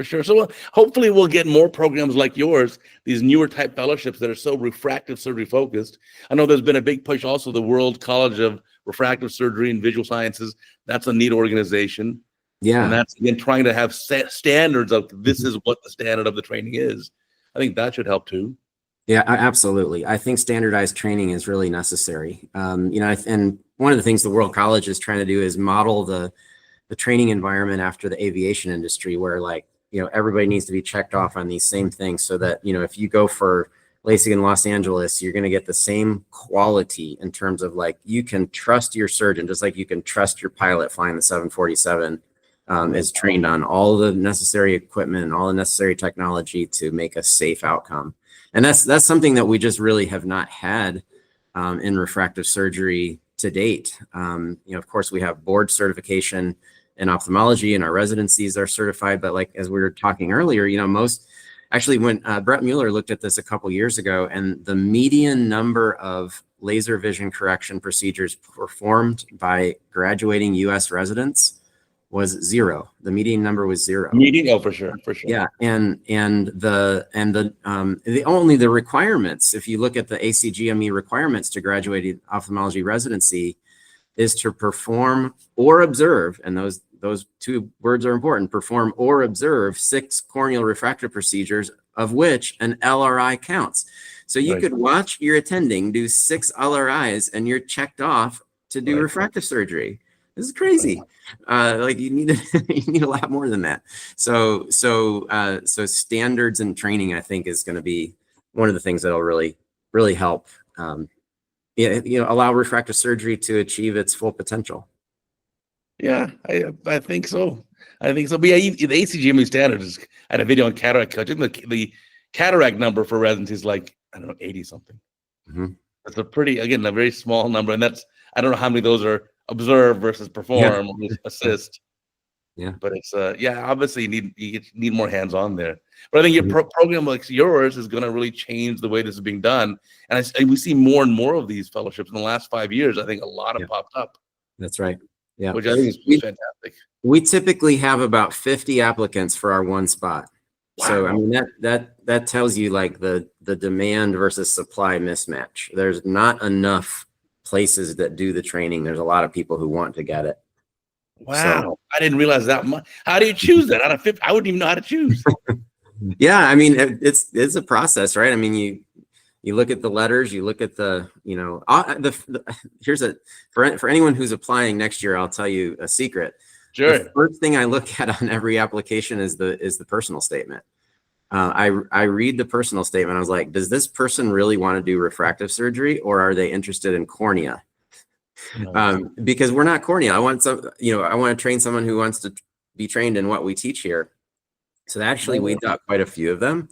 So hopefully we'll get more programs like yours, these newer type fellowships that are so refractive surgery focused. I know there's been a big push also, the World College of Refractive Surgery and Visual Sciences. That's a neat organization. Yeah. And that's, again, trying to have standards of this is what the standard of the training is. I think that should help too. Yeah, absolutely. I think standardized training is really necessary. And one of the things the World College is trying to do is model the training environment after the aviation industry, where everybody needs to be checked off on these same things, so that, if you go for LASIK in Los Angeles, you're going to get the same quality in terms of like, you can trust your surgeon, just like you can trust your pilot flying the 747. Is trained on all the necessary equipment and all the necessary technology to make a safe outcome. And that's something that we just really have not had in refractive surgery to date. Of course, we have board certification in ophthalmology, and our residencies are certified. But like, as we were talking earlier, when Brett Mueller looked at this a couple years ago, and the median number of laser vision correction procedures performed by graduating U.S. residents was 0. The median number was 0. Oh, for sure. Yeah, and the requirements, if you look at the ACGME requirements to graduate ophthalmology residency, is to perform or observe, and those two words are important, perform or observe 6 corneal refractive procedures, of which an LRI counts. So you could watch your attending do 6 LRIs and you're checked off to do refractive surgery. This is crazy. Like you need a lot more than that. So standards and training, I think, is going to be one of the things that'll really help. Allow refractive surgery to achieve its full potential. Yeah, I think so. But yeah, the ACGME standard is. I had a video on CataractCoach. I think the cataract number for residency is like, I don't know, 80 something. That's a very small number, and that's, I don't know how many of those are observe versus perform or assist. Yeah, but it's obviously you need more hands on there. But I think your program like yours is going to really change the way this is being done, and we see more and more of these fellowships in the last 5 years. I think a lot have popped up. That's right. Yeah, which I think is fantastic. We typically have about 50 applicants for our one spot. Wow. So I mean that tells you like the demand versus supply mismatch. There's not enough places that do the training. There's a lot of people who want to get it. Wow. So, I didn't realize that much. How do you choose that out of 50? I wouldn't even know how to choose. Yeah, I mean it's a process, right? I mean you look at the letters, you look at the here's for anyone who's applying next year, I'll tell you a secret. Sure. The first thing I look at on every application is the personal statement. I read the personal statement. I was like, does this person really want to do refractive surgery, or are they interested in cornea? Because we're not cornea. I want to train someone who wants to be trained in what we teach here. So actually weeded out quite a few of them.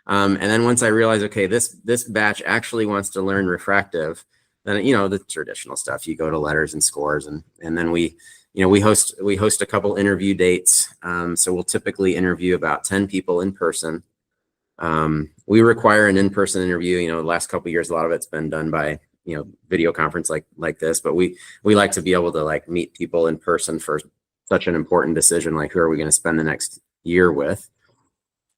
And then once I realized, okay, this batch actually wants to learn refractive, then the traditional stuff, you go to letters and scores, and then we host a couple interview dates. So we'll typically interview about 10 people in person. We require an in-person interview. The last couple of years, a lot of it's been done by video conference like this, but we like to be able to like meet people in person for such an important decision, like who are we going to spend the next year with.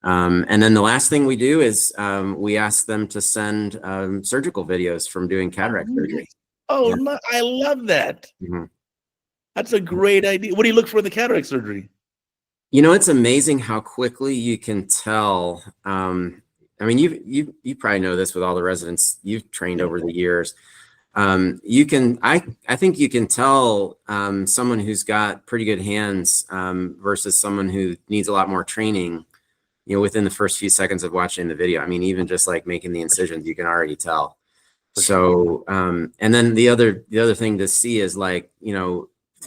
And then the last thing we do is we ask them to send surgical videos from doing cataract surgery. Oh, yeah. I love that. That's a great idea. What do you look for in the cataract surgery? It's amazing how quickly you can tell. I mean, you probably know this with all the residents you've trained over the years. I think you can tell someone who's got pretty good hands versus someone who needs a lot more training, within the first few seconds of watching the video. I mean, even just like making the incisions, you can already tell. So, and then the other thing to see is like,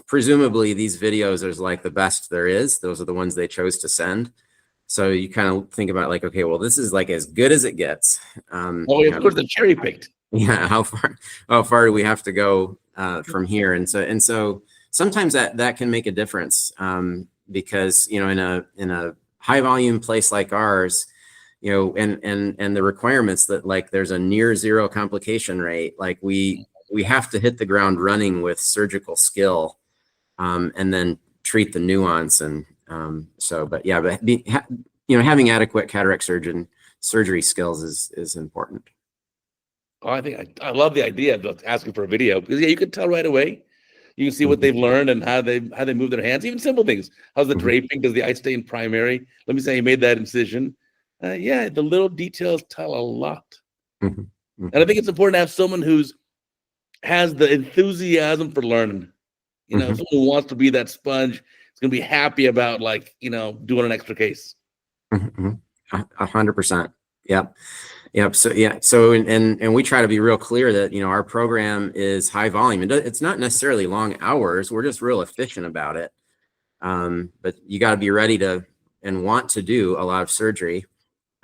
presumably these videos are like the best there is. Those are the ones they chose to send. So you kind of think about like, okay, well, this is like as good as it gets. Of course, the cherry picked. Yeah, how far do we have to go from here? And so sometimes that can make a difference because in a high volume place like ours, and the requirements that like there's a near zero complication rate, like we have to hit the ground running with surgical skill, and then treat the nuance. And having adequate cataract surgery skills is important. Oh, I think I love the idea of asking for a video, because you can tell right away. You can see what they've learned and how they move their hands, even simple things. How's the draping? Does the eye stay in primary? Let me say you made that incision. The little details tell a lot. And I think it's important to have someone has the enthusiasm for learning. Someone who wants to be that sponge. Is going to be happy about doing an extra case. 100%. Yep. So and we try to be real clear that our program is high volume. It's not necessarily long hours. We're just real efficient about it. But you got to be ready to and want to do a lot of surgery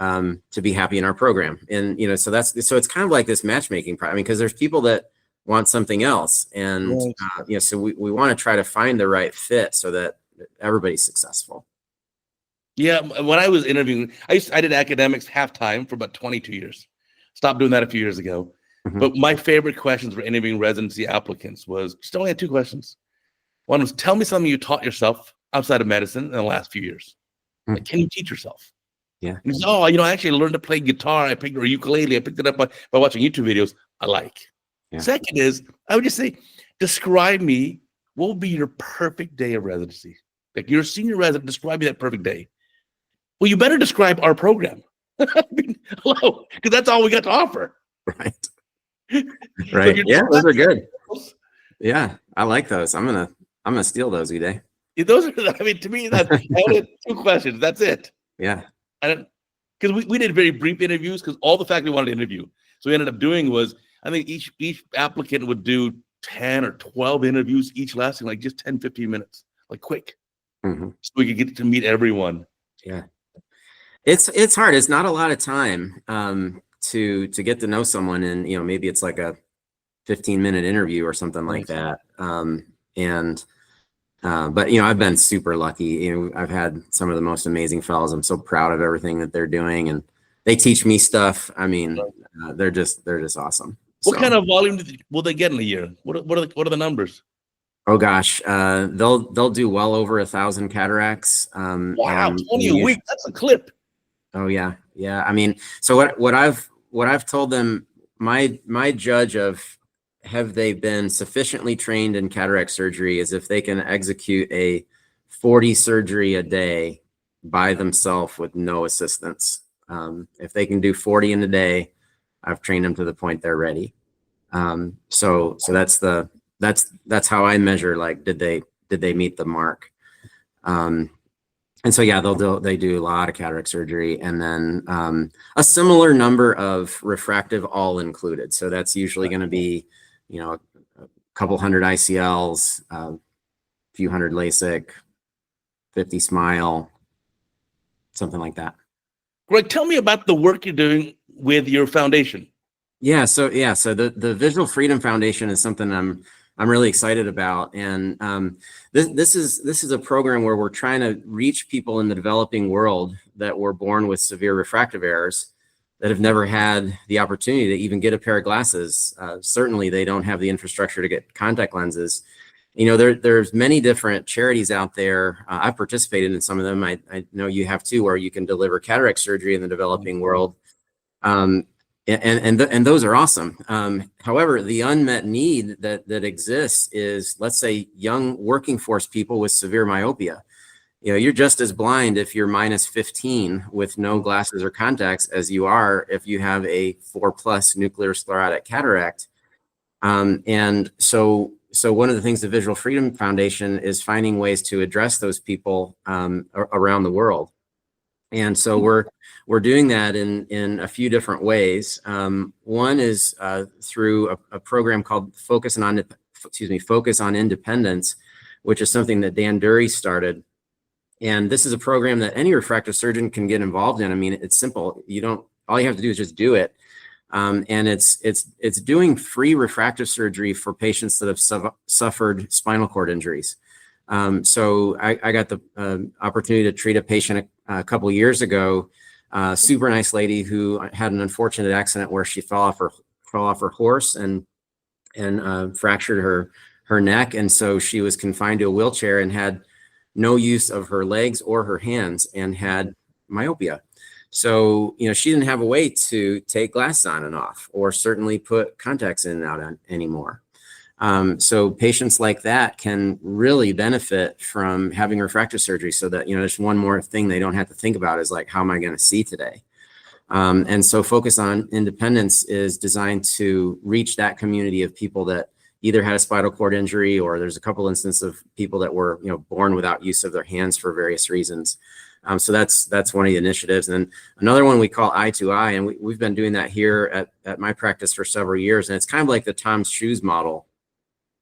to be happy in our program. And so it's kind of like this matchmaking problem. I mean, because there's people that want something else, and so we want to try to find the right fit so that everybody's successful. Yeah, when I was interviewing, I did academics half-time for about 22 years. Stopped doing that a few years ago. But my favorite questions for interviewing residency applicants was just only had 2 questions. One was, tell me something you taught yourself outside of medicine in the last few years. Like, can you teach yourself? Yeah. And he said, I actually learned to play guitar. Or ukulele. I picked it up by watching YouTube videos I like. Yeah. Second is, I would just say, describe me, what will be your perfect day of residency? Like, you're a senior resident, describe me that perfect day. Well, you better describe our program. I mean, hello, because that's all we got to offer. Right. So Right. you're Yeah, those are good. those, Yeah, I like those. I'm gonna steal those, Uday. those are, I mean, to me, that I only had 2 questions. That's it. Yeah. And because we did very brief interviews because all the faculty wanted to interview. So we ended up doing was, I think each applicant would do 10 or 12 interviews, each lasting like just 10, 15 minutes, like quick. Hmm. So we could get to meet everyone. Yeah. It's hard. It's not a lot of time to get to know someone, and maybe it's like a 15-minute interview or something like that. And but I've been super lucky. I've had some of the most amazing fellows. I'm so proud of everything that they're doing, and they teach me stuff. I mean, they're just awesome. What kind of volume will they get in a year? What are the numbers? Oh gosh, they'll do well over 1,000 cataracts. Wow, 20 a week. That's a clip. Oh yeah. I mean, so what I've told them, my judge of have they been sufficiently trained in cataract surgery is if they can execute a 40 surgery a day by themselves with no assistance. If they can do 40 in a day, I've trained them to the point they're ready. So that's how I measure, like, did they meet the mark? And so, yeah, they do a lot of cataract surgery, and then a similar number of refractive, all included. So that's usually going to be, a couple hundred ICLs, a few hundred LASIK, 50 SMILE, something like that. Greg, tell me about the work you're doing with your foundation. Yeah. So the Visual Freedom Foundation is something I'm really excited about, and this is a program where we're trying to reach people in the developing world that were born with severe refractive errors that have never had the opportunity to even get a pair of glasses. Certainly, they don't have the infrastructure to get contact lenses. There's many different charities out there. I've participated in some of them. I know you have too, where you can deliver cataract surgery in the developing world. And those are awesome. However, the unmet need that exists is, let's say, young working force people with severe myopia. You're just as blind if you're minus 15 with no glasses or contacts as you are if you have a 4+ nuclear sclerotic cataract. And so one of the things the Visual Freedom Foundation is finding ways to address those people around the world. And so we're doing that in a few different ways. One is through a program called Focus on Independence, which is something that Dan Dury started. And this is a program that any refractive surgeon can get involved in. I mean, it's simple. All you have to do is just do it. And it's doing free refractive surgery for patients that have suffered spinal cord injuries. So I got the opportunity to treat a patient a couple of years ago, super nice lady who had an unfortunate accident where she fell off her horse and fractured her neck. And so she was confined to a wheelchair and had no use of her legs or her hands and had myopia. So, she didn't have a way to take glasses on and off, or certainly put contacts in and out anymore. So patients like that can really benefit from having refractive surgery, so that, there's one more thing they don't have to think about is like, how am I going to see today? And so Focus on Independence is designed to reach that community of people that either had a spinal cord injury, or there's a couple instances of people that were, born without use of their hands for various reasons. So that's one of the initiatives. And then another one we call Eye to Eye, and we've been doing that here at my practice for several years. And it's kind of like the Tom's Shoes model,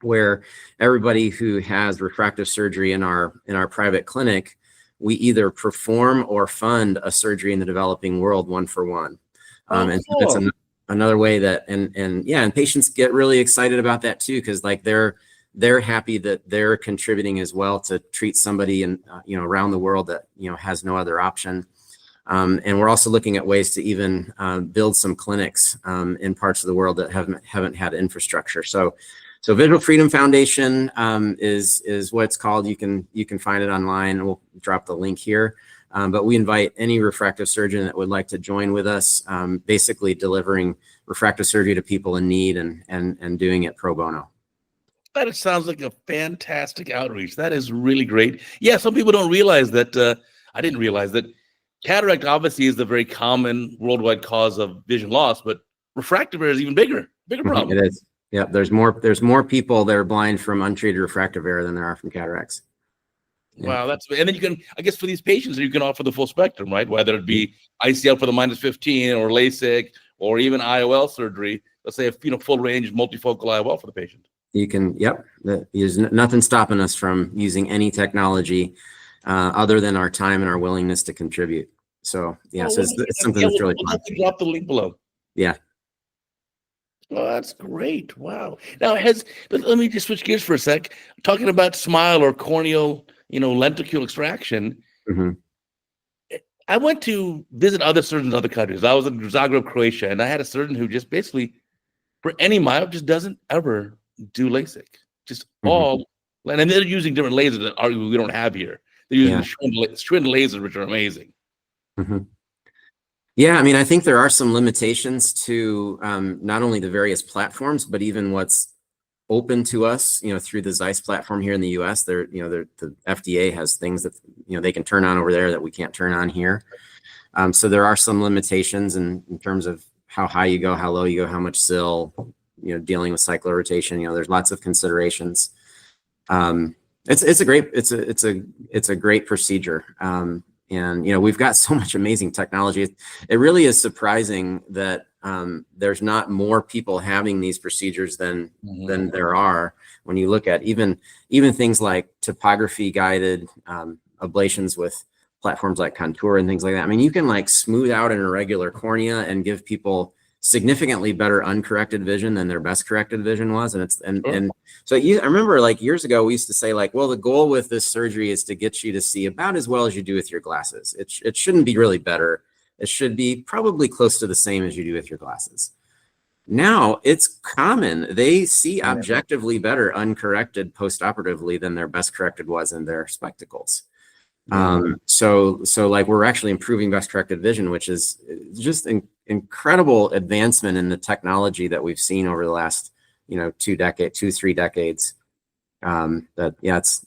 where everybody who has refractive surgery in our private clinic, we either perform or fund a surgery in the developing world 1-for-1. And so that's another way that, and patients get really excited about that too, because like they're happy that they're contributing as well to treat somebody around the world that has no other option. And we're also looking at ways to even build some clinics in parts of the world that haven't had infrastructure. So Visual Freedom Foundation is what it's called. You can find it online. We'll drop the link here. But we invite any refractive surgeon that would like to join with us, basically delivering refractive surgery to people in need and doing it pro bono. That sounds like a fantastic outreach. That is really great. Yeah, some people don't realize that. I didn't realize that cataract obviously is the very common worldwide cause of vision loss, but refractive error is even bigger problem. It is. Yeah, there's more people that are blind from untreated refractive error than there are from cataracts. Wow, and then you can, I guess, for these patients, you can offer the full spectrum, right? Whether it be ICL for the -15 or LASIK or even IOL surgery. Let's say full range multifocal IOL for the patient. You can, there's nothing stopping us from using any technology other than our time and our willingness to contribute. So so it's something that's really fun. Drop the link below. Yeah. Oh, that's great. Wow. Now, let me just switch gears for a sec. Talking about SMILE or corneal, lenticule extraction. Mm-hmm. I went to visit other surgeons in other countries. I was in Zagreb, Croatia, and I had a surgeon who just basically, for any myope, just doesn't ever do LASIK. Just all, and they're using different lasers that arguably we don't have here. They're using Schwinn lasers, which are amazing. Mm-hmm. Yeah, I mean, I think there are some limitations to not only the various platforms, but even what's open to us, through the Zeiss platform here in the U.S. The FDA has things that they can turn on over there that we can't turn on here. So there are some limitations in terms of how high you go, how low you go, how much SIL, dealing with cyclorotation. There's lots of considerations. It's a great procedure. And we've got so much amazing technology. It really is surprising that there's not more people having these procedures than there are. When you look at even things like topography guided ablations with platforms like Contour and things like that. I mean, you can smooth out an irregular cornea and give people significantly better uncorrected vision than their best corrected vision was. And so I remember years ago, we used to say well, the goal with this surgery is to get you to see about as well as you do with your glasses. It shouldn't be really better. It should be probably close to the same as you do with your glasses. Now it's common. They see objectively better uncorrected postoperatively than their best corrected was in their spectacles. So we're actually improving best corrected vision, which is just an incredible advancement in the technology that we've seen over the last, 2-3 decades.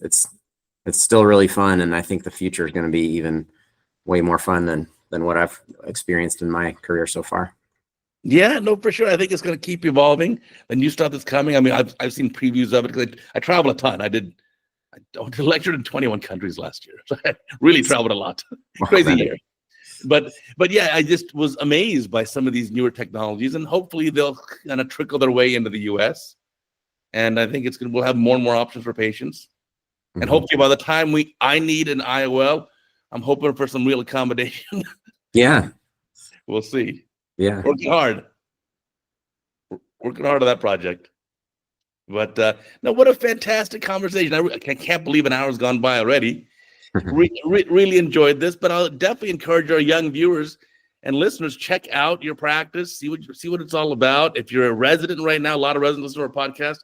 It's still really fun. And I think the future is going to be even way more fun than what I've experienced in my career so far. Yeah, no, for sure. I think it's going to keep evolving. The new stuff that's coming. I mean, I've seen previews of it because I travel a ton. I lectured in 21 countries last year. So I really traveled a lot. Crazy year. But yeah, I just was amazed by some of these newer technologies, and hopefully they'll kind of trickle their way into the US. And I think we'll have more and more options for patients. And hopefully by the time I need an IOL, I'm hoping for some real accommodation. Yeah. We'll see. Yeah. Working hard on that project. But no, what a fantastic conversation. I can't believe an hour's gone by already. Really enjoyed this, but I'll definitely encourage our young viewers and listeners, check out your practice, see what it's all about. If you're a resident right now, a lot of residents listen to our podcast,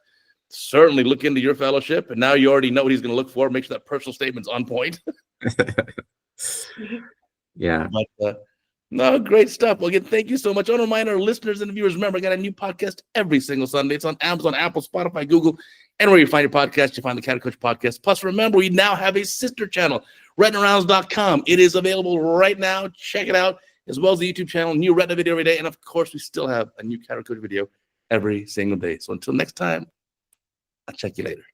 certainly look into your fellowship. And now you already know what he's going to look for. Make sure that personal statement's on point. Yeah. But, no, great stuff. Well, again, thank you so much. I want to remind our listeners and viewers, remember, I got a new podcast every single Sunday. It's on Amazon, Apple, Spotify, Google, and where you find your podcast, you find the CataractCoach podcast. Plus, remember, we now have a sister channel, retinarounds.com. It is available right now. Check it out, as well as the YouTube channel, new retina video every day. And, of course, we still have a new CataractCoach video every single day. So until next time, I'll check you later.